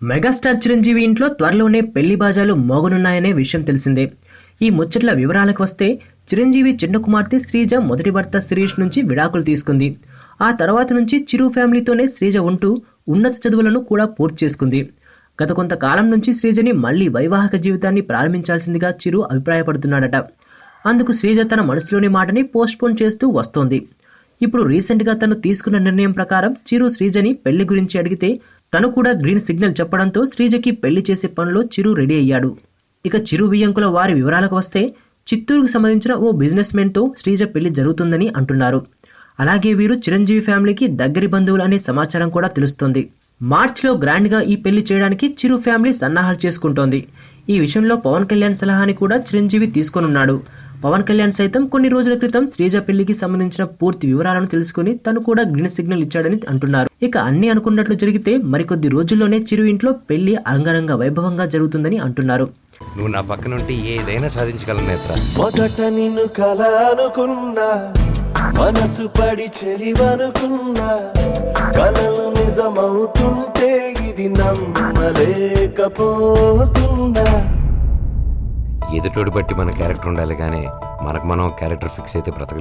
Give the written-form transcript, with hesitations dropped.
Megastar Chiranjeevi ఇంట్లో త్వరలోనే పెళ్లి బాజాలు మోగనున్నాయనే విషయం తెలిసిందే. ఈ ముచ్చట్ల వివరాలకు వస్తే, చిరంజీవి చిన్న కుమార్తె శ్రీజ మొదటి భర్త శిరీష్ నుంచి విడాకులు తీసుకుంది. ఆ తర్వాత నుంచి చిరు ఫ్యామిలీతోనే శ్రీజ ఉంటూ ఉన్నత చదువులను కూడా పూర్తి చేసుకుంది. గత కొంతకాలం నుంచి శ్రీజని మళ్లీ వైవాహిక జీవితాన్ని ప్రారంభించాల్సిందిగా చిరు అభిప్రాయపడుతున్నాడట. అందుకు శ్రీజ తన మనసులోని మాటని పోస్ట్పోన్ చేస్తూ వస్తోంది. ఇప్పుడు రీసెంట్గా తను తీసుకున్న నిర్ణయం ప్రకారం చిరు శ్రీజని పెళ్లి గురించి అడిగితే తను కూడా గ్రీన్ సిగ్నల్ చెప్పడంతో శ్రీజకి పెళ్లి చేసే పనిలో చిరు రెడీ అయ్యాడు. ఇక చిరు వియ్యంకుల వారి వివరాలకు వస్తే, చిత్తూరుకు సంబంధించిన ఓ బిజినెస్ మెన్తో శ్రీజ పెళ్లి జరుగుతుందని అంటున్నారు. అలాగే వీరు చిరంజీవి ఫ్యామిలీకి దగ్గరి బంధువులు అనే సమాచారం కూడా తెలుస్తోంది. మార్చిలో గ్రాండ్గా ఈ పెళ్లి చేయడానికి చిరు ఫ్యామిలీ సన్నాహాలు చేసుకుంటోంది. ఈ విషయంలో పవన్ కళ్యాణ్ సలహాని కూడా చిరంజీవి తీసుకోనున్నాడు. పవన్ కళ్యాణ్ సైతం కొన్ని రోజుల క్రితం శ్రీజ పెళ్లికి సంబంధించిన పూర్తి వివరాలను తెలుసుకుని తను కూడా గ్రీన్ సిగ్నల్ ఇచ్చాడని అంటున్నారు. ఇక అన్ని అనుకున్నట్లు జరిగితే మరికొద్ది రోజుల్లోనే చిరు ఇంట్లో పెళ్లి అంగరంగ వైభవంగా జరుగుతుందని అంటున్నారు. నువ్వు నా పక్కన ఉంటే ఏదైనా సాధించగలను నేత్ర. మొదట నిన్ను కలనుకున్నా, మనసు పడి చెలివనుకున్నా, కలలు నిజమవుతుంటే ఇది నమ్మలేకపోతున్నా. ఎదుటోడు బట్టి మన క్యారెక్టర్ ఉండాలి కానీ మనకు మనం క్యారెక్టర్ ఫిక్స్ అయితే బ్రతకలేం.